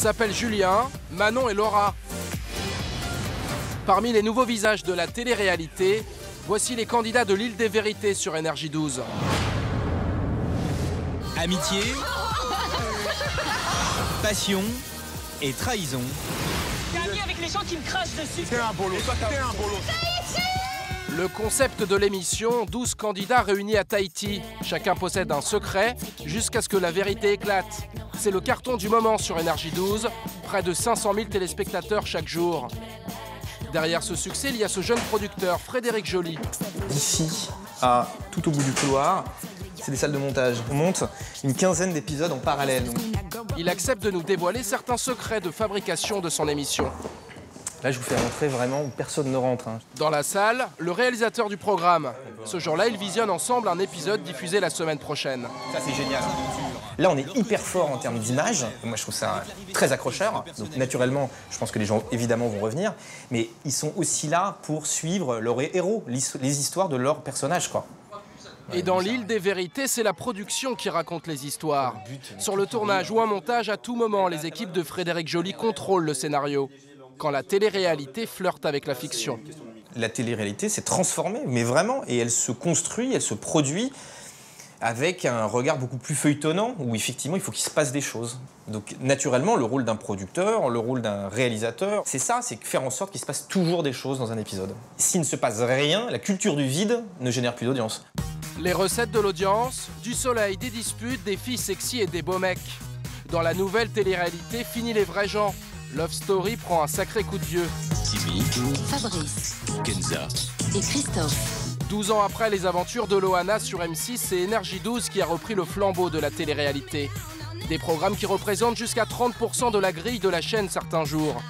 s'appellent Julien, Manon et Laura. Parmi les nouveaux visages de la télé-réalité, voici les candidats de l'Île des Vérités sur Énergie 12. Amitié, passion et trahison. Gagner avec les gens qui me crachent dessus. T'es un bolo, t'es un bolo. Le concept de l'émission, 12 candidats réunis à Tahiti. Chacun possède un secret jusqu'à ce que la vérité éclate. C'est le carton du moment sur Énergie 12, près de 500 000 téléspectateurs chaque jour. Derrière ce succès, il y a ce jeune producteur, Frédéric Joly. D'ici à tout au bout du couloir, c'est des salles de montage. On monte une quinzaine d'épisodes en parallèle. Il accepte de nous dévoiler certains secrets de fabrication de son émission. Là, je vous fais rentrer vraiment où personne ne rentre. Dans la salle, le réalisateur du programme. Ce jour-là, ils visionnent ensemble un épisode diffusé la semaine prochaine. Ça, c'est génial. Là, on est hyper fort en termes d'image. Moi, je trouve ça très accrocheur. Donc, naturellement, je pense que les gens, évidemment, vont revenir. Mais ils sont aussi là pour suivre leurs héros, les histoires de leurs personnages, quoi. Et dans l'Île des Vérités, c'est la production qui raconte les histoires. Sur le tournage ou un montage, à tout moment, les équipes de Frédéric Joly contrôlent le scénario. Quand la télé-réalité flirte avec la fiction. La télé-réalité s'est transformée, mais vraiment, et elle se construit, elle se produit avec un regard beaucoup plus feuilletonnant, où effectivement, il faut qu'il se passe des choses. Donc, naturellement, le rôle d'un producteur, le rôle d'un réalisateur, c'est ça, c'est faire en sorte qu'il se passe toujours des choses dans un épisode. S'il ne se passe rien, la culture du vide ne génère plus d'audience. Les recettes de l'audience, du soleil, des disputes, des filles sexy et des beaux mecs. Dans la nouvelle télé-réalité, fini les vrais gens. Love Story prend un sacré coup de vieux. Timmy, Fabrice Kenza et Christophe. 12 ans après les aventures de Loana sur M6, c'est Énergie 12 qui a repris le flambeau de la télé-réalité. Des programmes qui représentent jusqu'à 30% de la grille de la chaîne certains jours.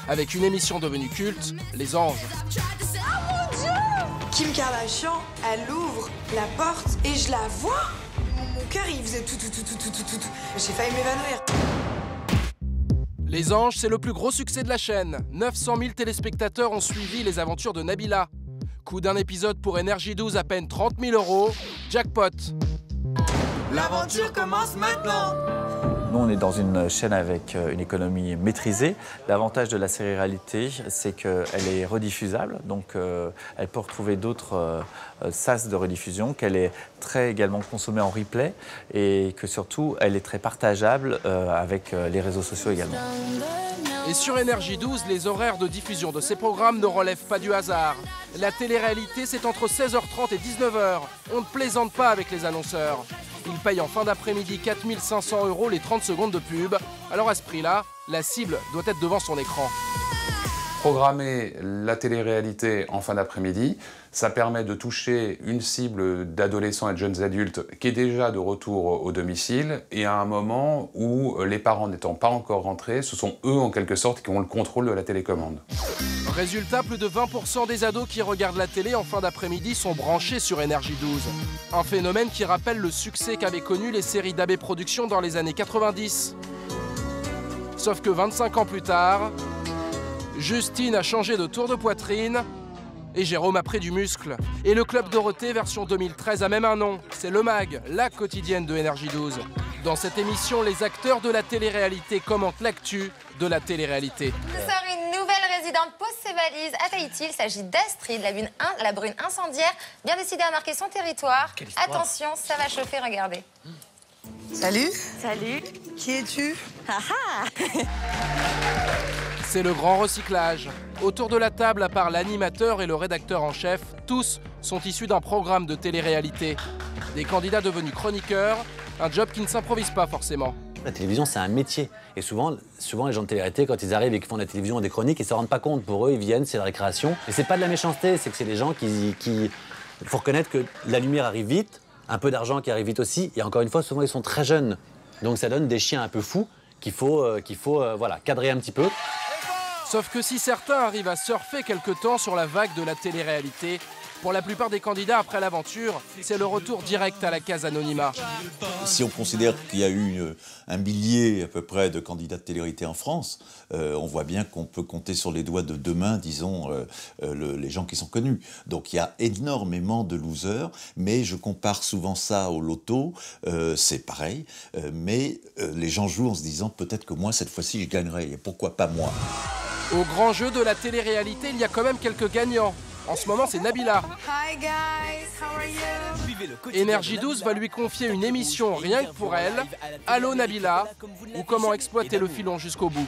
Avec une émission devenue culte, Les Anges. Kim Kardashian, elle ouvre la porte et je la vois. Mon cœur, il faisait tout. J'ai failli m'évanouir. Les Anges, c'est le plus gros succès de la chaîne. 900 000 téléspectateurs ont suivi les aventures de Nabila. Coût d'un épisode pour Énergie 12, à peine 30 000 €. Jackpot. L'aventure commence maintenant. Nous, on est dans une chaîne avec une économie maîtrisée. L'avantage de la série-réalité, c'est qu'elle est rediffusable. Donc, elle peut retrouver d'autres sas de rediffusion, qu'elle est très également consommée en replay et que surtout, elle est très partageable avec les réseaux sociaux également. Et sur Énergie 12, les horaires de diffusion de ces programmes ne relèvent pas du hasard. La télé-réalité, c'est entre 16h30 et 19h. On ne plaisante pas avec les annonceurs. Ils payent en fin d'après-midi 4 500 € les 30 secondes de pub. Alors à ce prix-là, la cible doit être devant son écran. Programmer la télé-réalité en fin d'après-midi, ça permet de toucher une cible d'adolescents et de jeunes adultes qui est déjà de retour au domicile et à un moment où les parents n'étant pas encore rentrés, ce sont eux en quelque sorte qui ont le contrôle de la télécommande. Résultat, plus de 20% des ados qui regardent la télé en fin d'après-midi sont branchés sur Énergie 12. Un phénomène qui rappelle le succès qu'avaient connu les séries d'AB Productions dans les années 90. Sauf que 25 ans plus tard, Justine a changé de tour de poitrine et Jérôme a pris du muscle. Et le Club Dorothée version 2013 a même un nom, c'est Le Mag, la quotidienne de Énergie 12. Dans cette émission, les acteurs de la télé-réalité commentent l'actu de la télé-réalité. Ce soir, une nouvelle résidente pose ses valises à Tahiti. Il s'agit d'Astrid, la brune incendiaire, bien décidée à marquer son territoire. Attention, ça va chauffer, regardez. Salut. Salut. Qui es-tu? C'est le grand recyclage. Autour de la table, à part l'animateur et le rédacteur en chef, tous sont issus d'un programme de télé-réalité. Des candidats devenus chroniqueurs, un job qui ne s'improvise pas forcément. La télévision, c'est un métier. Et souvent, les gens de télé-réalité, quand ils arrivent et qu'ils font de la télévision ou des chroniques, ils ne se rendent pas compte. Pour eux, ils viennent, c'est la récréation. Et c'est pas de la méchanceté, c'est que c'est des gens qui... Il faut reconnaître que la lumière arrive vite, un peu d'argent qui arrive vite aussi. Et encore une fois, souvent, ils sont très jeunes. Donc ça donne des chiens un peu fous qu'il faut voilà, cadrer un petit peu. Sauf que si certains arrivent à surfer quelque temps sur la vague de la télé-réalité, Pour la plupart des candidats après l'aventure, c'est le retour direct à la case anonymat. Si on considère qu'il y a eu 1 millier à peu près de candidats de télé-réalité en France, on voit bien qu'on peut compter sur les doigts de 2 mains, disons, les gens qui sont connus. Donc il y a énormément de losers, mais je compare souvent ça au loto, c'est pareil, mais les gens jouent en se disant peut-être que moi cette fois-ci je gagnerai, et pourquoi pas moi. Au grand jeu de la télé-réalité, il y a quand même quelques gagnants. En ce moment, c'est Nabila. Hi guys, how are you? Énergie 12 va lui confier une émission rien que pour elle, Allô Nabila, ou comment exploiter le filon jusqu'au bout.